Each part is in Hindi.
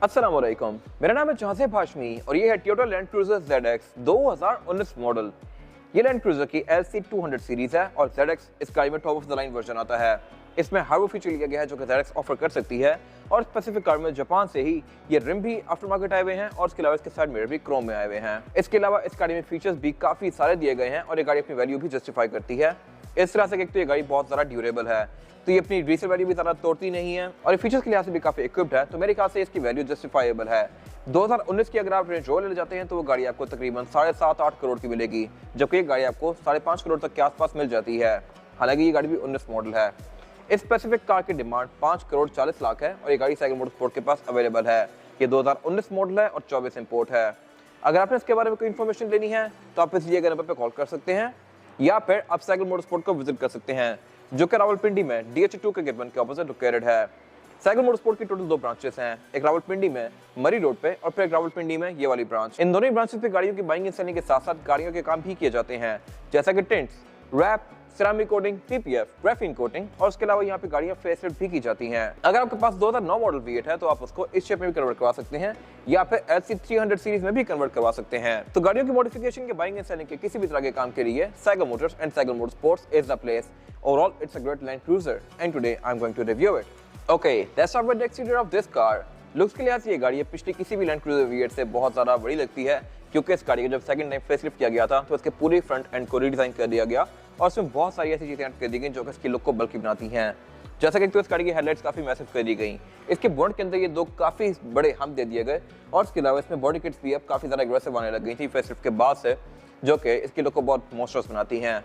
अस्सलाम वालेकुम, मेरा नाम है जहाज़ेब हाशमी और ये है Toyota land cruiser ZX 2019 model. ये लैंड क्रूज़र की LC 200 सीरीज है और ZX इस गाड़ी में top of the line version आता है। इसमें हार्बो फीचर लिया गया है जो कि ZX ऑफर कर सकती है और स्पेसिफिक कार में जापान से ही ये रिम भी आफ्टर मार्केट आए हुए हैं और इसके अलावा इसके साइड मिरर भी क्रोम में आए हुए हैं। इसके अलावा इस गाड़ी में फीचर्स भी काफी सारे दिए गए हैं और ये गाड़ी अपनी वैल्यू भी जस्टिफाई करती है। इस तरह से एक तो ये गाड़ी बहुत ज़्यादा ड्यूरेबल है, तो ये अपनी रीसेल वैल्यू भी ज़्यादा तोड़ती नहीं है और फीचर्स के लिहाज से भी काफ़ी इक्विप्ड है, तो मेरे ख्याल से इसकी वैल्यू जस्टिफाइबल है। 2019 की अगर आप रेंज रोवर ले जाते हैं तो वो गाड़ी आपको तकरीबन 7.5-8 करोड़ की मिलेगी, जबकि ये गाड़ी आपको 5.5 करोड़ तक के आसपास मिल जाती है। हालांकि ये गाड़ी भी 19 मॉडल है। इस स्पेसिफिक कार की डिमांड 5 करोड़ 40 लाख है और ये गाड़ी साइकिल मोटरस्पोर्ट के पास अवेलेबल है। ये 2019 मॉडल है और 24 इंपोर्ट है। अगर आपने इसके बारे में कोई इन्फॉर्मेशन लेनी है तो आप इस दिए गए नंबर पर कॉल कर सकते हैं या फिर आप साइकिल मोटरस्पोर्ट को विजिट कर सकते हैं, जो कि रावलपिंडी में DH2 के गेट 1 के ऑपोजिट लोकेटेड है। साइकिल मोटरस्पोर्ट की टोटल 2 ब्रांचेस हैं, एक रावलपिंडी में मरी रोड पे और फिर एक रावलपिंडी में ये वाली ब्रांच। इन दोनों ब्रांचेस पे गाड़ियों की बाइंग एंड सेलिंग के साथ साथ गाड़ियों के काम भी किए जाते हैं, जैसा कि tints, wrap, ceramic coating, PPF, graphene coating और उसके अलावा यहाँ पे गाड़ियाँ फेसलिफ्ट भी की जाती हैं। अगर आपके पास 2009 मॉडल V8 है तो आप उसको इस शेप में भी कन्वर्ट करवा सकते हैं या फिर LC 300 सीरीज में भी कन्वर्ट करवा सकते हैं। तो गाड़ियों की मॉडिफिकेशन के बाइंग एंड सेलिंग के किसी भी तरह के काम के लिए cycle Motors and cycle motorsports is the place. Overall, it's a great Land Cruiser, and today I'm going to review it. Okay, let's start with the exterior of this car. Looks के लिहाज से ये गाड़ी पिछली किसी भी Land Cruiser V8 से बहुत ज़्यादा बड़ी लगती है, क्योंकि इस गाड़ी को जब सेकंड टाइम फेसलिफ्ट किया गया था तो इसके पूरे फ्रंट एंड को रीडिजाइन कर दिया गया और इसमें बहुत सारी ऐसी चीज़ें ऐड कर दी गई जो कि इसकी लुक को बल्कि बनाती हैं। जैसा कि तो इस गाड़ी की हेडलाइट्स काफ़ी मैसिव कर दी गई, इसके बोनट के अंदर ये 2 काफ़ी बड़े हम दे दिए गए और इसके अलावा इसमें बॉडी किट्स भी अब काफ़ी ज़्यादा एग्रेसिव आने लग गई थी फेसलिफ्ट के बाद से, जो कि इसकी लुक को बहुत मॉन्स्टरस बनाती हैं।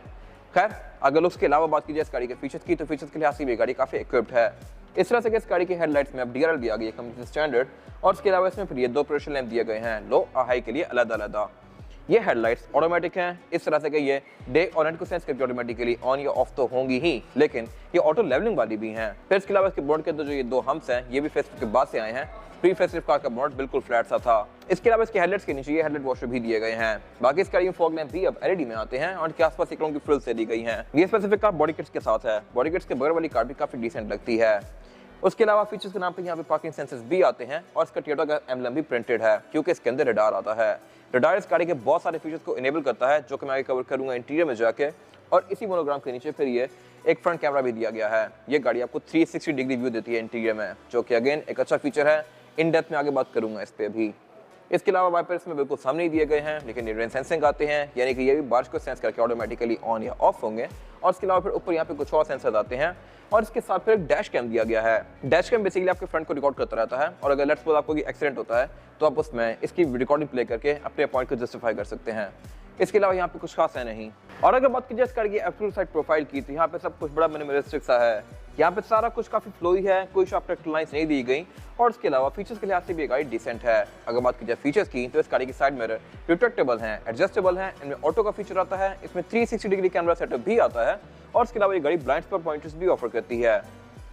खैर, अगर लुक्स के अलावा बात की जाए इस गाड़ी के फीचर्स की, तो फीचर्स के लिहाज से भी गाड़ी काफ़ी इक्विप्ड है। इस तरह से कि इस गाड़ी की हेडलाइट्स में अब DRL भी आ गई है कंपनी स्टैंडर्ड और इसके अलावा इसमें फिर ये 2 पोजिशन लैंप दिए गए हैं, लो और हाई के लिए अलग-अलग। ये हेडलाइट्स ऑटोमेटिक हैं, इस तरह से कि ये डे और नाइट को सेंस करके ऑटोमेटिकली ऑन या ऑफ तो होंगी ही, लेकिन ये ऑटो लेवलिंग वाली भी हैं। फिर इसके अलावा इसके बोर्ड के अंदर जो ये 2 हम्प्स हैं ये भी फेसलिफ्ट के बाद से आए हैं। प्री फेसलिफ्ट कार का बोर्ड बिल्कुल फ्लैट सा था। इसके अलावा इसके हेडलाइट्स के नीचे ये हेडलाइट वॉशर भी दिए गए हैं। बाकी इस गाड़ी में फॉग लैंप भी अब LED में आते हैं और इसके आसपास एक की फ्रिल्स दे दी गई हैं। ये स्पेसिफिक कार बॉडी किट्स के साथ है। बॉडी किट्स के बगैर वाली कार भी काफी डिसेंट लगती है। उसके अलावा फीचर्स के नाम पे यहाँ पे पार्किंग सेंसर्स भी आते हैं और इसका टोयोटा का एम्बलम भी प्रिंटेड है, क्योंकि इसके अंदर रडार आता है। रडार इस गाड़ी के बहुत सारे फीचर्स को इनेबल करता है, जो कि मैं आगे कवर करूंगा इंटीरियर में जाके। और इसी मोनोग्राम के नीचे फिर ये एक फ्रंट कैमरा भी दिया गया है। ये गाड़ी आपको 360 डिग्री व्यू देती है इंटीरियर में, जो कि अगेन एक अच्छा फीचर है। इन डेप्थ में आगे बात करूंगा इस पे भी। इसके अलावा वाइपर्स में बिल्कुल सामने ही दिए गए हैं, लेकिन ये रेन सेंसिंग आते हैं, यानी कि ये भी बारिश को सेंस करके ऑटोमेटिकली ऑन या ऑफ होंगे। और इसके अलावा फिर ऊपर यहाँ पे कुछ और सेंसर आते हैं और इसके साथ फिर एक डैश कैम दिया गया है। डैश कैम बेसिकली आपके फ्रंट को रिकॉर्ड करता रहता है और अगर लेट्स सपोज आपको एक्सीडेंट होता है तो आप उसमें इसकी रिकॉर्डिंग प्ले करके अपने पॉइंट को जस्टिफाई कर सकते हैं। इसके अलावा यहाँ पे कुछ खास है नहीं। और अगर बात की जाए इस गाड़ी की एब्सोल्यूट साइड प्रोफाइल की, तो यहाँ पे सब कुछ बड़ा मिनिमलिस्टिक सा है। यहाँ पे सारा कुछ काफी फ्लोई है, कोई शार्प कट लाइंस नहीं दी गई और इसके अलावा फीचर्स के लिहाज से भी ये गाड़ी डिसेंट है। अगर बात की जाए फीचर्स की, तो इस गाड़ी की साइड मिरर रिट्रैक्टेबल हैं, एडजस्टेबल हैं, इनमें ऑटो का फीचर आता है, इसमें 360 डिग्री कैमरा सेटअप भी आता है और इसके अलावा ये गाड़ी ब्लाइंड स्पॉट पॉइंटर्स भी ऑफर करती है।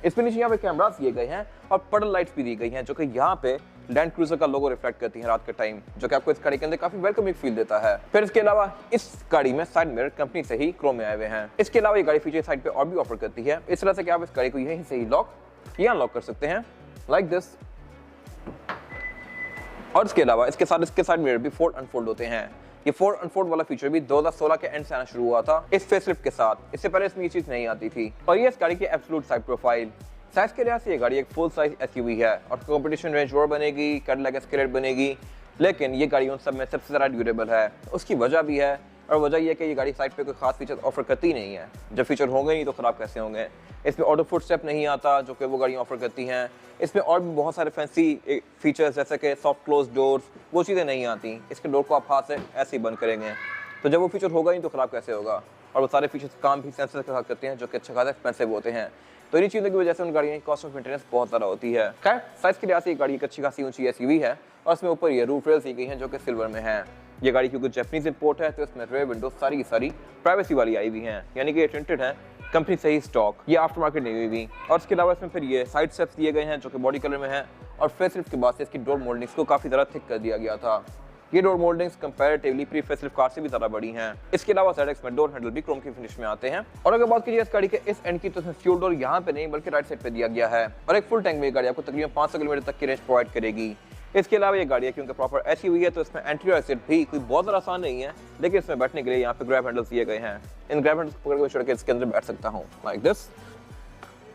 इसमें नीचे यहाँ पे कैमरास दिए गए हैं और पडल लाइट्स भी दी गई हैं, जो कि यहाँ पे लैंड क्रूजर का लोगो रिफ्लेक्ट करती है रात के टाइम, जो कि आपको इस गाड़ी के अंदर काफी वेलकमिंग फील देता है। फिर इसके अलावा इस गाड़ी में साइड मिरर कंपनी से ही क्रोम में आए हुए हैं। इसके अलावा ये गाड़ी फीचर साइड पे और भी ऑफर करती है, इस तरह से कि आप इस गाड़ी को यहीं से ही लॉक या अनलॉक कर सकते हैं, लाइक दिस। और इसके अलावा इसके साथ इसके साइड मिरर भी फोल्ड अनफोल्ड होते हैं। ये फोल्ड अनफोल्ड वाला फीचर भी 2016 के एंड से आना शुरू हुआ था इस फेसलिफ्ट के साथ। इससे पहले इसमें ये चीज नहीं आती थी। और ये इस गाड़ी की एब्सोल्यूट साइड प्रोफाइल। साइज के लिहाज से ये गाड़ी एक फुल साइज SUV है और कंपटीशन रेंज रोवर बनेगी, कैडिलैक एस्केलेड बनेगी, लेकिन ये गाड़ी उन सब में सबसे ज़्यादा ड्यूरेबल है। उसकी वजह भी है और वजह ये है कि ये गाड़ी साइड पे कोई खास फीचर ऑफर करती नहीं है। जब फीचर होंगे नहीं तो ख़राब कैसे होंगे। इसमें ऑटो फुट स्टेप नहीं आता, जो कि वो गाड़ियाँ ऑफर करती हैं। इसमें और भी बहुत सारे फैंसी फीचर्स जैसे कि सॉफ्ट क्लोज डोर्स, वो चीज़ें नहीं आती। इसके डोर को आप हाथ से ऐसे ही बंद करेंगे, तो जब वो फीचर होगा नहीं तो ख़राब कैसे होगा। और वो सारे फीचर्स काम भी सेंसर के साथ करते हैं, जो कि अच्छा खासा एक्सपेंसिव होते हैं। तो इन्हीं चीज़ों की वजह से उन गाड़ियों की कॉस्ट ऑफ मेंटेनेंस बहुत ज़्यादा होती है। खैर, साइज के लिहाज से ये गाड़ी एक अच्छी खासी ऊंची SUV है और इसमें ऊपर ये रूफ रेल्स दी गई हैं, जो कि सिल्वर में है। ये गाड़ी क्योंकि जैपनीज इंपोर्ट है, तो इसमें रेयर विंडो सारी प्राइवेसी वाली आई हुई हैं, यानी कि ये टिंटेड है, कंपनी से ही स्टॉक, ये आफ्टर मार्केट नहीं हुई हुई। और इसके अलावा इसमें फिर ये साइड स्टेप्स दिए गए हैं, जो कि बॉडी कलर में है और फेसलिफ्ट के बाद से इसकी डोर मोल्डिंग्स को काफ़ी ज़्यादा थिक कर दिया गया था। ये door mouldings comparatively pre facelift car से भी ज्यादा बड़ी हैं। इसके अलावा ZX में डोर हैंडल भी क्रोम की फिनिश में आते हैं। और अगर बात कीजिए इस गाड़ी के इस एंड की, तो इसमें फ्यूल डोर यहाँ पे नहीं बल्कि राइट साइड पे दिया गया है और एक फुल टैंक में गाड़ी आपको तकरीबन 500 किलोमीटर तक की रेंज प्रोवाइड करेगी। इसके अलावा ये गाड़ी है क्योंकि प्रॉपर ऐसी हुई है तो इसमें एंटीरियर एक्सिट भी कोई बहुत ज़्यादा आसान नहीं है, लेकिन इसमें बैठने के लिए यहाँ पे ग्रैब हैंडल्स दिए गए हैं। इन ग्रैब हैंडल्स पकड़ के छोड़ के इसके अंदर बैठ सकता हूँ लाइक दिस।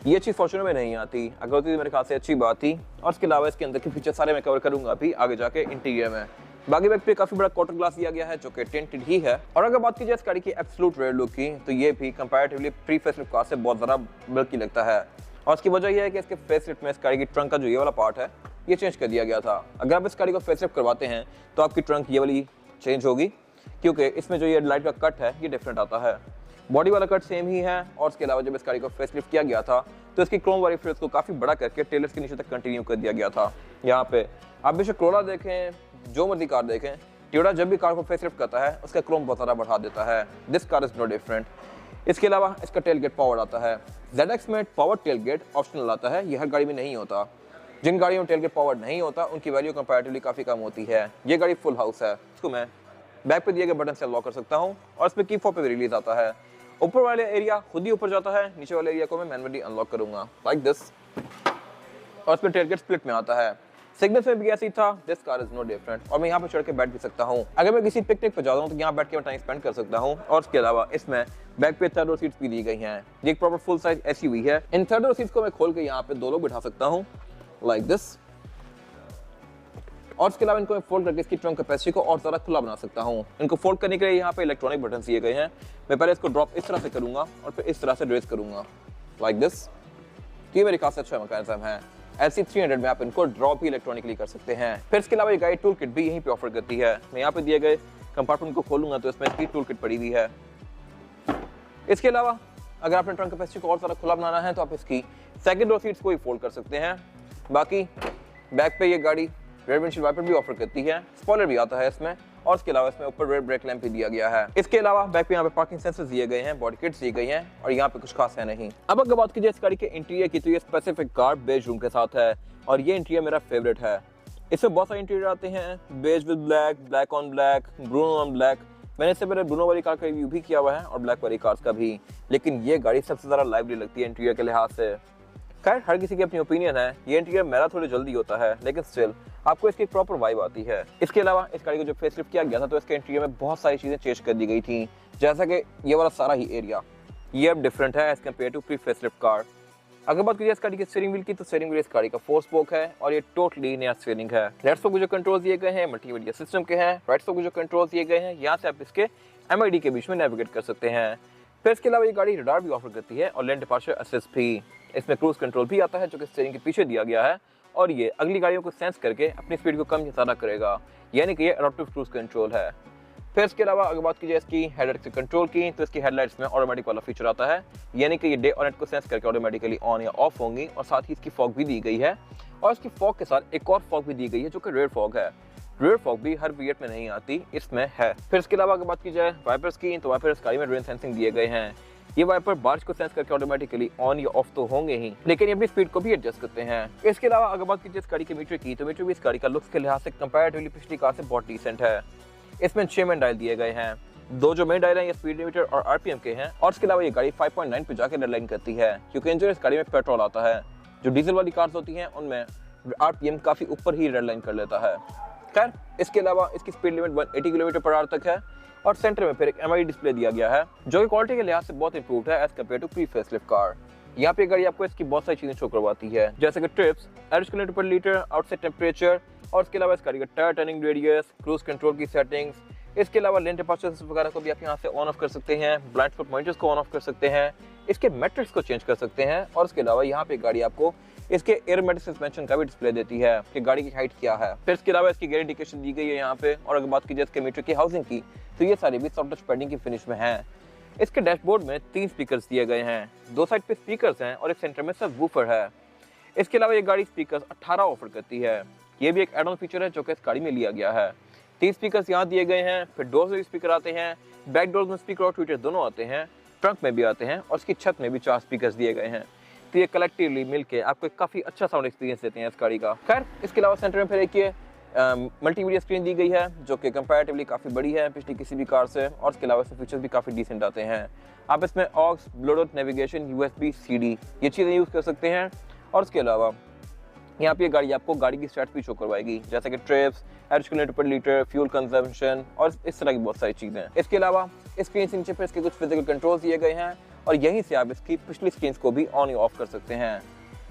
ये चीज़ फॉर्च्यूनर में नहीं आती, अगर होती तो मेरे ख्याल से अच्छी बात थी। और इसके अलावा इसके अंदर के फीचर सारे मैं कवर करूंगा अभी आगे जाके इंटीरियर में। बाकी बैक पे काफी बड़ा क्वार्टर ग्लास दिया गया है जो कि टिंटेड ही है। और अगर बात की जाए इस गाड़ी की एब्सोल्यूट रेयर लुक की, तो ये भी कंपैरेटिवली प्री फेसलिफ्ट कार से बहुत ज़्यादा बल्की लगता है। और इसकी वजह यह है कि इसके फेसलिफ्ट में इस गाड़ी की ट्रंक का जो ये वाला पार्ट है ये चेंज कर दिया गया था। अगर आप इस गाड़ी को फेसलिफ्ट करवाते हैं तो आपकी ट्रंक ये वाली चेंज होगी, क्योंकि इसमें जो ये लाइट का कट है ये डिफरेंट आता है। बॉडी वाला कट सेम ही है। और इसके अलावा जब इस गाड़ी को फेसलिफ्ट किया गया था तो इसकी क्रोम वाली फ्रेस को काफ़ी बड़ा करके टेलर्स के नीचे तक कंटिन्यू कर दिया गया था। यहाँ पे आप बेशक कोरोला देखें, जो मर्जी कार देखें, टोयोटा जब भी कार को फेसलिफ्ट करता है उसका क्रोम बहुत ज़्यादा बढ़ा देता है। This car is no different. इसके अलावा इसका टेल गेट पावर आता है। ZX में पावर टेल गेट ऑप्शनल आता है, ये हर गाड़ी में नहीं होता। जिन गाड़ियों में टेल गेट पावर नहीं होता उनकी वैल्यू कंपैरेटिवली काफ़ी कम होती है। ये गाड़ी फुल हाउस है, इसको मैं बैक पे दिए गए बटन से अनलॉक कर सकता हूँ और इसमें की फॉर पे भी रिलीज आता है। ऊपर वाले एरिया खुद ही ऊपर जाता है, नीचे वाले एरिया को मैं मैनुअली अनलॉक करूंगा लाइक दिस। और इसमें टेल गेट स्प्लिट में आता है। सिग्नल्स में भी ऐसी था। This car is no different. और मैं यहाँ पे चढ़ के बैठ भी सकता हूँ। अगर मैं किसी पिकनिक पे जाता हूँ तो यहाँ बैठ के मैं टाइम स्पेंड कर सकता हूँ। और इसके अलावा इसमें बैक पे थर्ड रो सीट्स भी दी गई हैं। ये एक प्रॉपर फुल साइज SUV है। इन थर्ड रो सीट्स को मैं खोल के यहाँ पे 2 लोग बिठा सकता हूँ लाइक दिस। और इसके अलावा इनको मैं फोल्ड करके इसकी ट्रंक कैपेसिटी को और ज़्यादा खुला बना सकता हूँ। इनको फोल्ड करने के लिए यहाँ पे इलेक्ट्रॉनिक बटन दिए गए हैं। मैं पहले इसको ड्रॉप इस तरह से करूँगा और फिर इस तरह से रेज करूँगा लाइक दिस। ये मेरे ख्याल से अच्छा मैकेनिज्म है। LC300 में आप इनको ड्रॉप भी इलेक्ट्रॉनिकली कर सकते हैं। फिर इसके अलावा ये गाड़ी टूल किट भी यहीं पे ऑफर करती है। मैं यहाँ पे दिए गए कंपार्टमेंट को खोलूंगा तो इसमें इसकी टूल किट पड़ी हुई है। इसके अलावा अगर आपने ट्रंक कैपेसिटी को और ज़्यादा खुला बनाना है तो आप इसकी सेकंड रो सीट्स को ही फोल्ड कर सकते हैं। बाकी बैक पे ये गाड़ी रेयर विंडशील्ड वाइपर भी ऑफर करती है, स्पॉइलर भी आता है इसमें। और इसके अलावा इसमें ऊपर रेयर ब्रेक लैंप भी दिया गया है। इसके अलावा बैक पे यहाँ पे पार्किंग सेंसर्स दिए गए हैं, बॉडी किट्स दी गई हैं और यहाँ पे कुछ खास है नहीं। अब अगर बात कीजिए इस गाड़ी के इंटीरियर की तो ये स्पेसिफिक कार बेज रूम के साथ है और ये इंटीरियर मेरा फेवरेट है। इसमें बहुत सारे इंटीरियर आते हैं, beige with black, black on black, Bruno on black. मैंने इससे पहले ब्रूनो वाली कार का रिव्यू भी किया हुआ है और ब्लैक वाली कार्स का भी, लेकिन ये गाड़ी सबसे ज़्यादा लाइवली लगती है इंटीरियर के लिहाज से। खैर हर किसी की अपनी ओपिनियन है। ये इंटीरियर मेरा थोड़ी जल्दी होता है लेकिन स्टिल आपको इसकी प्रॉपर वाइब आती है। इसके अलावा इस गाड़ी को जब फेसलिफ्ट किया गया था तो इसके इंटीरियर में बहुत सारी चीज़ें चेंज कर दी गई थी, जैसा कि ये वाला सारा ही एरिया ये अब डिफरेंट है as compare to pre facelift car. अगर बात कीजिए इस गाड़ी के स्टीयरिंग व्हील की तो स्टीयरिंग व्हील इस गाड़ी का 4 स्पोक है और ये टोटली नया स्टीयरिंग है। लेफ्ट स्पोक जो कंट्रोल दिए गए हैं मल्टीमीडिया सिस्टम के हैं, राइट स्पोक जो कंट्रोल दिए गए हैं यहाँ से आप इसके MID के बीच में नेविगेट कर सकते हैं। फिर इसके अलावा ये गाड़ी रडार भी ऑफर करती है और लेन डिपार्चर असिस्ट भी। इसमें क्रूज कंट्रोल भी आता है जो कि स्टीयरिंग के पीछे दिया गया है और ये अगली गाड़ियों को सेंस करके अपनी स्पीड को कम या ज़्यादा करेगा, यानी कि ये एडाप्टिव क्रूज कंट्रोल है। फिर इसके अलावा अगर बात की जाए इसकी हेडलाइट के कंट्रोल की तो इसकी हेडलाइट्स में ऑटोमेटिक वाला फीचर आता है, यानी कि ये डे और नाइट को सेंस करके ऑटोमेटिकली ऑन या ऑफ होंगी। और साथ ही इसकी फॉग भी दी गई है और इसकी फॉग के साथ एक और फॉग भी दी गई है जो कि रेयर फॉग है। रेयर फॉग भी हर वेरिएंट में नहीं आती, इसमें है। फिर इसके अलावा अगर बात की जाए वाइपर्स की तो वाइपर इस गाड़ी में रेन सेंसिंग दिए गए हैं। ये वाइपर बारिश को सेंस करके ऑटोमेटिकली ऑन या ऑफ तो होंगे ही, लेकिन ये अपनी स्पीड को भी एडजस्ट करते हैं। इसके अलावा अगर बात कीजिए इस गाड़ी के मीटर की तो मीटर भी इस गाड़ी का लुक्स के लिहाज से कंपैरेटिवली पिछली कार से बहुत डिसेंट है। इसमें 6 मेन डायल दिए गए हैं, 2 जो मेन डायल हैं ये स्पीड लिमिटर और RPM के हैं। और इसके अलावा ये गाड़ी 5.9 पे जाकर रेड लाइन करती है क्योंकि इंजन इस गाड़ी में पेट्रोल आता है। जो डीजल वाली कार्स होती हैं उनमें RPM काफी ऊपर ही रेड लाइन कर लेता है। खैर इसके अलावा इसकी स्पीड लिमिट 180 km/h तक है और सेंटर में फिर एक MID डिस्प्ले दिया गया है जो कि क्वालिटी के लिहाज से बहुत इंप्रूव्ड है as compare to pre facelift car. यहाँ पे गाड़ी आपको इसकी बहुत सारी चीजें शो करवाती है, जैसे कि ट्रिप्स, एवरेज किलोमीटर पर लीटर, आउटसाइड टेम्परेचर और इसके अलावा इस गाड़ी का tyre turning radius, cruise control की सेटिंग्स। इसके अलावा लेन डिपार्चर वगैरह को भी आप यहाँ से ऑन ऑफ कर सकते हैं, ब्लाइंड स्पॉट मॉनिटर्स को ऑन ऑफ कर सकते हैं, इसके मैट्रिक्स को चेंज कर सकते हैं। और इसके अलावा यहाँ पे गाड़ी आपको इसके एयरमेटिक सस्पेंशन का भी डिस्प्ले देती है कि गाड़ी की हाइट क्या है। फिर इसके अलावा इसकी गेयर इंडिकेशन दी गई है यहाँ पे। और अगर बात की जाए इसके मीटर की हाउसिंग की तो ये सारी भी सॉफ्ट टच पैडिंग की फिनिश में है। इसके डैशबोर्ड में 3 स्पीकर्स दिए गए हैं, 2 साइड पे स्पीकर्स हैं और एक सेंटर में सब वूफर है। इसके अलावा ये गाड़ी स्पीकर्स 18 ऑफर करती है। ये भी एक एड ऑन फीचर है जो कि इस गाड़ी में लिया गया है। 3 स्पीकर्स यहाँ दिए गए हैं। फिर डोर्स में स्पीकर आते हैं, बैक डोर्स में स्पीकर और ट्विटर दोनों आते हैं, ट्रंक में भी आते हैं और इसकी छत में भी 4 स्पीकर्स दिए गए हैं। तो ये कलेक्टिवली मिलके आपको एक काफ़ी अच्छा साउंड एक्सपीरियंस देते हैं इस गाड़ी का। खैर इसके अलावा सेंटर में फिर एक ये मल्टीमीडिया स्क्रीन दी गई है जो कि कंपैरेटिवली काफ़ी बड़ी है पिछली किसी भी कार से। और इसके अलावा इसके फीचर्स भी काफ़ी डिसेंट आते हैं। आप इसमें aux, bluetooth, navigation, USB, CD ये चीज़ें यूज़ कर सकते हैं। और इसके अलावा यहाँ पे ये गाड़ी आपको गाड़ी की स्टैट्स भी शो करवाएगी, जैसे कि ट्रिप्स, एवरेज किलोमीटर पर लीटर, फ्यूल कंजम्पशन और इस तरह की बहुत सारी चीजें। इसके अलावा स्क्रीन से नीचे पर इसके कुछ फिजिकल कंट्रोल दिए गए हैं और यहीं से आप इसकी पिछली स्क्रीन को भी ऑन या ऑफ कर सकते हैं।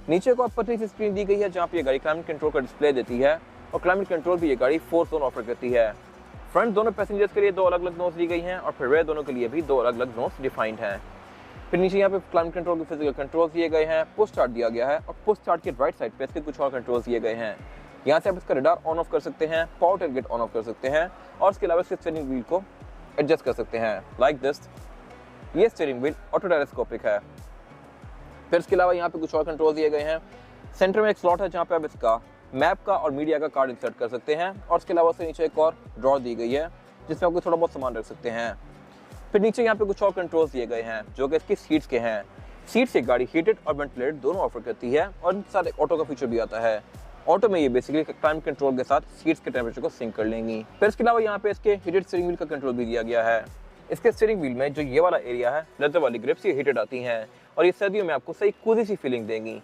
नीचे को आप पतली सी स्क्रीन दी गई है जहाँ पे ये गाड़ी क्लाइमेट कंट्रोल का डिस्प्ले देती है और क्लाइमेट कंट्रोल भी ये गाड़ी 4 जोन ऑफर करती है। फ्रंट दोनों पैसेंजर्स के लिए 2 अलग अलग जोन्स दी गई हैं और फिर रेयर दोनों के लिए भी 2 अलग अलग जोन्स डिफाइंड हैं। फिर नीचे यहाँ पे क्लाइमेट कंट्रोल के फिजिकल कंट्रोल दिए गए हैं, पुश स्टार्ट दिया गया है और पुश स्टार्ट के राइट साइड पे इसके कुछ और कंट्रोल्स दिए गए हैं। यहाँ से आप इसका रडार ऑन ऑफ कर सकते हैं, पावर टेलगेट ऑन ऑफ कर सकते हैं और इसके अलावा इसके स्टीयरिंग व्हील को एडजस्ट कर सकते हैं लाइक दिस। ये स्टीयरिंग व्हील ऑटो टेलीस्कोपिक है। फिर इसके अलावा यहाँ पे कुछ और कंट्रोल दिए गए हैं। सेंटर में एक स्लॉट है जहाँ पे आप इसका मैप का और मीडिया का कार्ड इंसर्ट कर सकते हैं और इसके अलावा उसके नीचे एक और ड्रॉर दी गई है जिसमें आपको थोड़ा बहुत सामान रख सकते हैं। फिर नीचे यहाँ पे कुछ और कंट्रोल्स दिए गए हैं जो कि इसकी सीट्स के हैं। सीट से गाड़ी हीटेड और वेंटिलेटेड दोनों ऑफर करती है और इनके साथ एक ऑटो का फीचर भी आता है। ऑटो में ये बेसिकली क्लाइमेट कंट्रोल के साथ सीट्स के टेम्परेचर को सिंक कर लेंगी। फिर इसके अलावा यहाँ पे इसके हीटेड स्टीयरिंग व्हील का कंट्रोल भी दिया गया है। इसके स्टीयरिंग व्हील में जो ये वाला एरिया है, लेदर वाली ग्रिप्स ये हीटेड आती हैं और ये सर्दियों में आपको सही कूजी सी फीलिंग देंगी।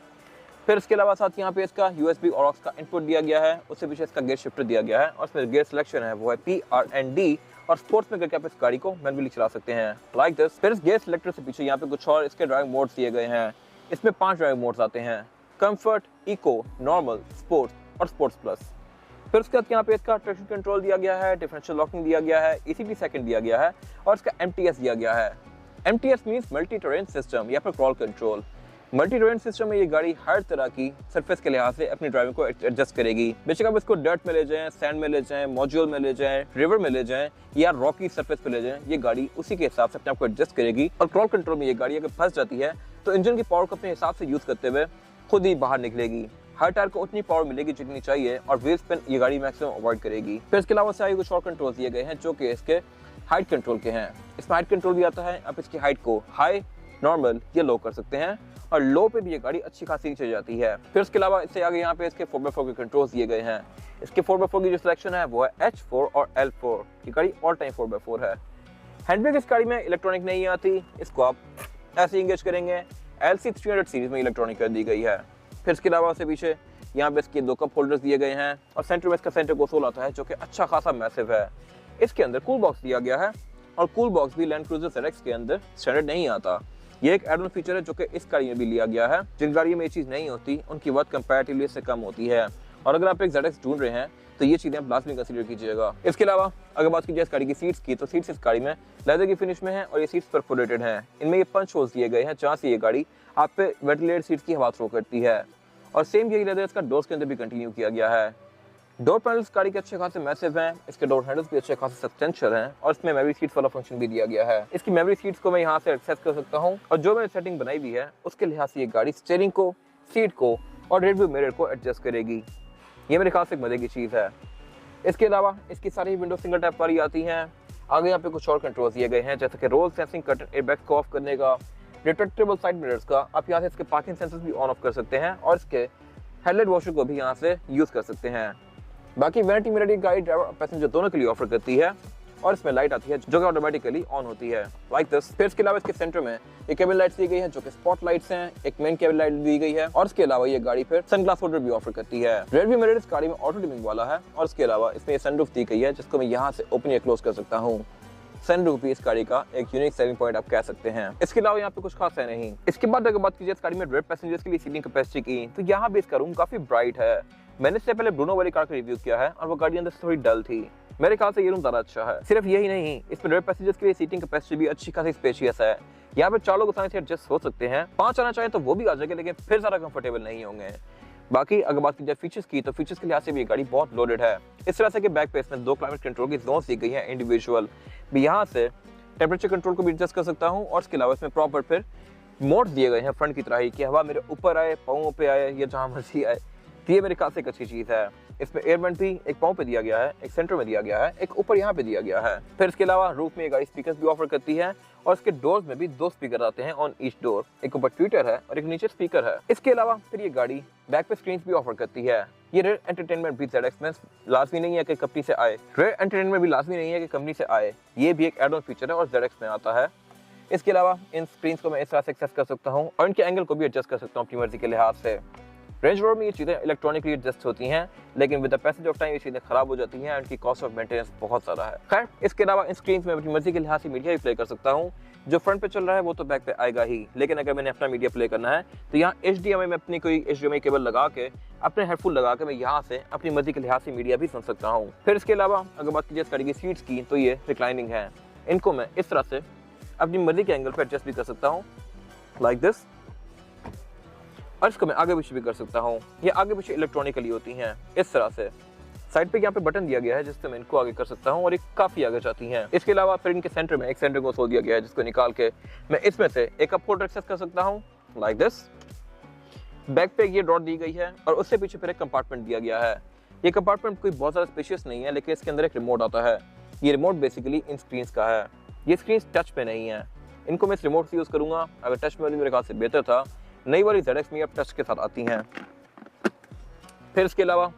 फिर इसके अलावा साथ यहाँ पे इसका USB और ऑक्स का इनपुट दिया गया है, उससे पीछे इसका गियर शिफ्टर दिया गया है और इसमें गियर सिलेक्शन है वो है PRND और स्पोर्ट्स में करके आप इस गाड़ी को मैनुअली चला सकते हैं लाइक दिस। फिर इस गियर सिलेक्टर से पीछे यहाँ पे कुछ और इसके ड्राइव मोड्स दिए गए हैं। इसमें 5 ड्राइव मोड्स आते हैं, कंफर्ट, इको, नॉर्मल, स्पोर्ट्स और स्पोर्ट्स प्लस। फिर उसके बाद यहाँ पे इसका ट्रैक्शन कंट्रोल दिया गया है, डिफरेंशियल लॉकिंग दिया गया है, ECT सेकंड दिया गया है और इसका MTS दिया गया है। MTS means multi terrain system या फिर crawl control. Multi terrain system में ये गाड़ी हर तरह की सरफेस के लिहाज से अपनी ड्राइविंग को एडजस्ट करेगी। बेशक आप इसको डर्ट में ले जाएं, सैंड में ले जाएं, मॉड्यूल में ले जाएं, रिवर में ले जाएं या रॉकी सरफेस पे ले जाएं, ये गाड़ी उसी के हिसाब से अपने आप को एडजस्ट करेगी। और क्रॉल कंट्रोल में ये गाड़ी अगर फंस जाती है तो इंजन की पावर को अपने हिसाब से यूज करते हुए खुद ही बाहर निकलेगी। हर टायर को उतनी पावर मिलेगी जितनी चाहिए और व्हील स्पिन ये गाड़ी मैक्सिमम अवॉइड करेगी। फिर इसके अलावा से कुछ और कंट्रोल दिए गए हैं जो कि इसके हाइट कंट्रोल के हैं। इसमें हाइट कंट्रोल भी आता है, आप इसकी हाइट को हाई, नॉर्मल या लो कर सकते हैं और लो पे भी ये गाड़ी अच्छी खासी नीचे जाती है। फिर इसके अलावा इससे आगे यहाँ पे इसके 4x4 के कंट्रोल्स दिए गए हैं। इसके 4x4 की जो सिलेक्शन है वो है H4 और L4। ये गाड़ी ऑल टाइम 4x4 है। हैंडब्रेक इस गाड़ी में इलेक्ट्रॉनिक नहीं आती, इसको आप ऐसे इंगेज करेंगे। LC 300 सीरीज में इलेक्ट्रॉनिक कर दी गई है। फिर इसके अलावा से पीछे यहाँ पे इसके 2 कप होल्डर्स दिए गए हैं और सेंटर में इसका सेंटर कंसोल आता है जो कि अच्छा खासा मैसिव है। इसके अंदर कूल बॉक्स दिया गया है और कूल बॉक्स भी लैंड क्रूजर ZX के अंदर स्टैंडर्ड नहीं आता। ये एक एड ऑन फीचर है जो कि इस गाड़ी में भी लिया गया है। जिन गाड़ियों में ये चीज़ नहीं होती उनकी वर्थ कंपैरेटिवली इससे कम होती है और अगर आप एक ZX ढूंढ रहे हैं तो ये चीज़ें आप लाजमी कंसीडर कीजिएगा। इसके अलावा अगर बात की जाए इस गाड़ी की सीट्स की तो सीट्स इस गाड़ी में लेदर की फिनिश में है और ये सीट्स परफोरेटेड हैं। इनमें ये पंच होल्स दिए गए हैं जहाँ से ये गाड़ी आप पे वेंटिलेटेड सीट्स की हवा थ्रो करती है और सेम यही लेदर इसका डोर्स के अंदर भी कंटिन्यू किया गया है। डोर पैनल्स गाड़ी के अच्छे खासे मैसिव हैं, इसके डोर हैंडल्स भी अच्छे खासे सब्सटेंशियल हैं और इसमें मेमोरी सीट्स वाला फंक्शन भी दिया गया है। इसकी मेमोरी सीट्स को मैं यहाँ से एक्सेस कर सकता हूँ और जो मैंने सेटिंग बनाई भी है उसके लिहाज से ये गाड़ी स्टीयरिंग को, सीट को और रेयर व्यू मिरर को एडजस्ट करेगी। ये मेरे ख्याल से एक मजे की चीज़ है। इसके अलावा इसकी सारी विंडो सिंगल टैप वाली आती हैं। आगे यहाँ पे कुछ और कंट्रोल दिए गए हैं जैसे कि रोल सेंसिंग, कर्टन एयरबैग्स को ऑफ करने का, रिट्रैक्टेबल साइड मिरर्स का, आप यहाँ से इसके पार्किंग सेंसर्स भी ऑन ऑफ कर सकते हैं और इसके हेडलाइट वॉशर को भी यहाँ से यूज कर सकते हैं। बाकी वैनिटी मिरर ये गाड़ी ड्राइवर और पैसेंजर दोनों के लिए ऑफर करती है और इसमें लाइट आती है जो कि ऑटोमेटिकली ऑन होती है लाइक दिस। फिर इसके अलावा इसके सेंटर में एक केबिन लाइट्स दी गई है जो कि स्पॉट लाइट्स हैं, एक मेन केबिन लाइट दी गई है और इसके अलावा ये गाड़ी फिर सनग्लास होल्डर भी ऑफर करती है। रेयर व्यू मिरर इस गाड़ी में ऑटो डिमिंग वाला है और इसके अलावा इसमें ये सनरूफ दी गई है जिसको मैं यहाँ से ओपन या क्लोज कर सकता हूँ। सनरूफ भी इस गाड़ी का एक यूनिक सेलिंग पॉइंट आप कह सकते हैं। इसके अलावा यहाँ पे कुछ खास है नहीं। इसके बाद अगर बात कीजिए इस गाड़ी में रेयर पैसेंजर्स के लिए सीटिंग कैपेसिटी की तो यहाँ भी इसका रूम काफी ब्राइट है। मैंने इससे पहले ब्रूनो वाली कार का रिव्यू किया है और वो गाड़ी अंदर से थोड़ी डल थी। मेरे ख्याल से ये रूम ज्यादा अच्छा है। सिर्फ यही नहीं, इसमें रेयर पैसेंजर्स के लिए सीटिंग कैपेसिटी भी अच्छी खासी स्पेशियस है। यहाँ पे 4 लोग आसानी से एडजस्ट हो सकते हैं, 5 आना चाहे तो वो भी आ जाएंगे लेकिन फिर ज्यादा कंफर्टेबल नहीं होंगे। बाकी अगर बात की जाए फीचर्स की तो फीचर्स के लिहाज से भी ये गाड़ी बहुत लोडेड है। इस तरह से कि बैक पे इसमें 2 क्लाइमेट कंट्रोल की जोन्स दी गई है इंडिविजुअल। यहाँ से टेम्परेचर कंट्रोल को भी एडजस्ट कर सकता हूँ और इसके अलावा इसमें प्रॉपर फिर मोड्स दिए गए हैं फ्रंट की तरह ही कि हवा मेरे ऊपर आए, पाँवों पे आए या जहाँ मर्जी आए। तो ये मेरे ख्याल से एक अच्छी चीज़ है। इसमें एयर वेंट भी एक पाँव पे दिया गया है, एक सेंटर में दिया गया है, एक ऊपर यहाँ पे दिया गया है। फिर इसके अलावा रूफ में ये गाड़ी स्पीकर्स भी ऑफर करती है और इसके डोर्स में भी 2 स्पीकर आते हैं ऑन ईच डोर। एक ऊपर ट्विटर है और एक नीचे स्पीकर है। इसके अलावा फिर ये गाड़ी बैक पे स्क्रीन भी ऑफर करती है। ये रेयर एंटरटेनमेंट भी ZX में लाजमी नहीं है कि कंपनी से आए। रेयर एंटरटेनमेंट भी लाजमी नहीं है कि कंपनी से आए, ये भी एक एड ऑन फीचर है और ZX में आता है। इसके अलावा इन स्क्रीन को मैं इस तरह से एक्सेस कर सकता हूँ और इनके एंगल को भी एडजस्ट कर सकता हूँ अपनी मर्जी के लिहाज से। रेंज रोवर में ये चीज़ें इलेक्ट्रॉनिकली एडजस्ट होती हैं, लेकिन with the passage of time ये चीज़ें खराब हो जाती हैं, उनकी कॉस्ट ऑफ मेंटेनेंस बहुत ज़्यादा है। खैर, इसके अलावा इन स्क्रीन में अपनी मर्जी के लिहाज से मीडिया भी प्ले कर सकता हूँ। जो फ्रंट पे चल रहा है वो तो बैक पे आएगा ही, लेकिन अगर मैंने अपना मीडिया प्ले करना है तो यहाँ HDMI में अपनी कोई HDMI केबल लगा के, अपने हेडफोन लगा के मैं यहाँ से अपनी मर्जी के लिहाज से मीडिया भी सुन सकता हूँ। फिर इसके अलावा अगर बात की जाए इस गाड़ी की सीट्स की, तो ये रिक्लाइनिंग है। इनको मैं इस तरह से अपनी मर्जी के एंगल पर एडजस्ट भी कर सकता हूँ, लाइक दिस, और इसको मैं आगे पीछे भी कर सकता हूँ। ये आगे पीछे इलेक्ट्रॉनिकली होती हैं इस तरह से। साइड पे यहाँ पे बटन दिया गया है जिससे मैं इनको आगे कर सकता हूँ और ये काफ़ी आगे जाती हैं। इसके अलावा फिर इनके सेंटर में एक सेंटर कंसोल दिया गया है जिसको निकाल के मैं इसमें से एक कप होल्डर एक्सेस कर सकता हूँ, लाइक दिस। बैक पे ये डॉट दी गई है और उससे पीछे फिर एक कंपार्टमेंट दिया गया है। ये कंपार्टमेंट कोई बहुत ज़्यादा स्पेशियस नहीं है, लेकिन इसके अंदर एक रिमोट आता है। ये रिमोट बेसिकली इन स्क्रीन का है। ये स्क्रीन टच पे नहीं है। इनको मैं इस रिमोट से यूज़ करूँगा। अगर टच में वाली मेरे ख्याल से बेहतर था। नई वाली ZX में अब टच के साथ आती हैं। फिर इसके अलावा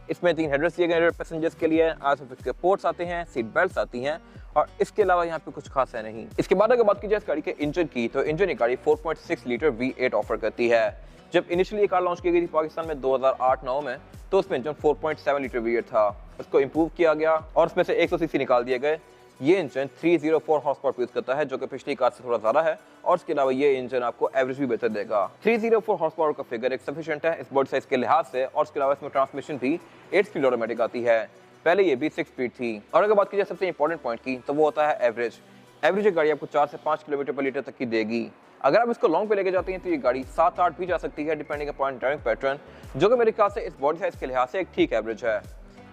इसमें 3 हेडरेस्ट दिए गए पैसेंजर्स के लिए, RS-6 के पोर्ट्स आते हैं, सीट बेल्ट्स आती हैं और इसके अलावा यहाँ पे कुछ खास है नहीं। इसके बाद अगर बात की जाए इस गाड़ी के इंजन की, तो इंजन ये गाड़ी 4.6 लीटर V8 ऑफर करती है। जब इनिशियली ये कार लॉन्च की गई थी पाकिस्तान में 2008-9 में, तो उसमें इंजन 4.7 लीटर V8 था। उसको इंप्रूव किया गया और उसमें से 100 सीसी निकाल दिए गए। ये इंजन 304 हॉर्स पावर यूज करता है, जो कि पिछली कार से थोड़ा ज़्यादा है, और इसके अलावा ये इंजन आपको एवरेज भी बेहतर देगा। 304 हॉर्स पावर का फिगर एक सफिशिएंट है इस बॉडी साइज के लिहाज से, और इसके अलावा इसमें ट्रांसमिशन भी 8 स्पीड ऑटोमेटिक आती है। पहले ये भी 6 स्पीड थी। और अगर बात की जाए सबसे इंपॉर्टेंट पॉइंट की, तो वो होता है एवरेज। एवरेज गाड़ी आपको 4 से 5 किलोमीटर पर लीटर तक की देगी। अगर आप इसको लॉन्ग पे लेके जाते हैं तो ये गाड़ी 7-8 भी जा सकती है, डिपेंडिंग अपॉन ड्राइविंग पैटर्न, जो कि मेरे ख्याल से इस बॉडी साइज के लिहाज से एक ठीक एवरेज है।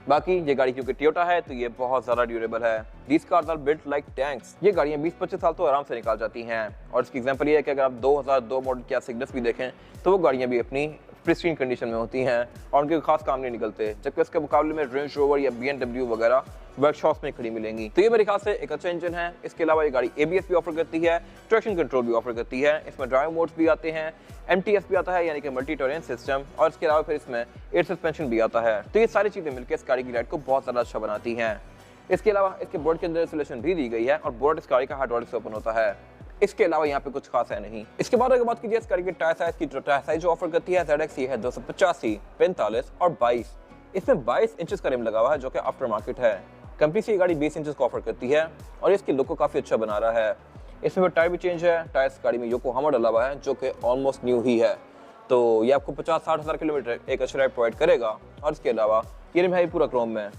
बाकी ये गाड़ी क्योंकि टोयोटा है तो ये बहुत ज़्यादा ड्यूरेबल है। These cars are built like tanks. ये गाड़ियाँ 20-25 साल तो आराम से निकाल जाती हैं। और इसकी एग्जांपल ये है कि अगर आप 2002 मॉडल की सिग्नस भी देखें तो वो गाड़ियाँ भी अपनी प्रिस्टीन कंडीशन में होती हैं और उनके खास काम नहीं निकलते, जबकि उसके मुकाबले में रेंज रोवर या BMW वगैरह वर्कशॉप्स में खड़ी मिलेंगी। तो ये मेरे ख्याल से एक अच्छा इंजन है। इसके अलावा ये गाड़ी ABS भी ऑफर करती है, ट्रैक्शन कंट्रोल भी ऑफर करती है। इसमें ड्राइव मोड्स भी आते हैं, MTS भी आता है यानी कि मल्टी टेरेन सिस्टम, और इसके अलावा फिर इसमें एयर सस्पेंशन भी आता है। तो ये सारी चीज़ें मिलकर इस गाड़ी की राइड को बहुत ज़्यादा अच्छा बनाती हैं। इसके अलावा इसके बोर्ड के अंदर इंसुलेशन भी दी गई है और बोर्ड इस गाड़ी का हाइड्रोलिक से ओपन होता है। इसके अलावा यहाँ पे कुछ खास है नहीं। इसके बाद अगर बात कीजिए इस गाड़ी के टायर साइज की, टायर साइज जो ऑफर करती है ZX है 285, 45 और 22। इसमें 22 इंचेस का रिम लगा हुआ है जो कि आफ्टर मार्केट है। कंपनी से ये गाड़ी 20 इंचेस को ऑफर करती है और इसकी लुक को काफ़ी अच्छा बना रहा है। इसमें टायर भी चेंज है। टायर्स गाड़ी में योकोहामा डला हुआ है जो कि ऑलमोस्ट न्यू ही है। तो ये आपको 50-60 हज़ार किलोमीटर एक अच्छा राइड प्रोवाइड करेगा। और इसके अलावा ये रिम है पूरा क्रोम में।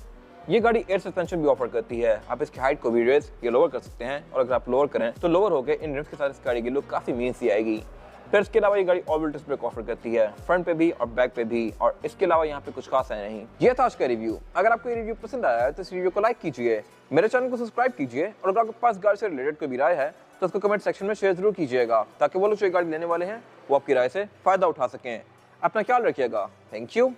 ये गाड़ी एयर सस्पेंशन भी ऑफर करती है। आप इसकी हाइट को भी रेज या लोअर कर सकते हैं, और अगर आप लोअर करें तो लोअर होकर इन रिम्स के साथ इस गाड़ी की लुक काफ़ी मीन सी आएगी। फिर इसके अलावा ये गाड़ी all wheel disc brake offer करती है, फ्रंट पे भी और बैक पे भी। और इसके अलावा यहाँ पे कुछ खास है नहीं। ये था आज का रिव्यू। अगर आपको ये रिव्यू पसंद आया है तो इस रिव्यू को लाइक कीजिए, मेरे चैनल को सब्सक्राइब कीजिए, और अगर आपके पास गाड़ी से रिलेटेड कोई भी राय है तो उसको कमेंट सेक्शन में शेयर जरूर कीजिएगा, ताकि वो लोग जो गाड़ी लेने वाले हैं वो आपकी राय से फायदा उठा सकें। अपना ख्याल रखिएगा। Thank you.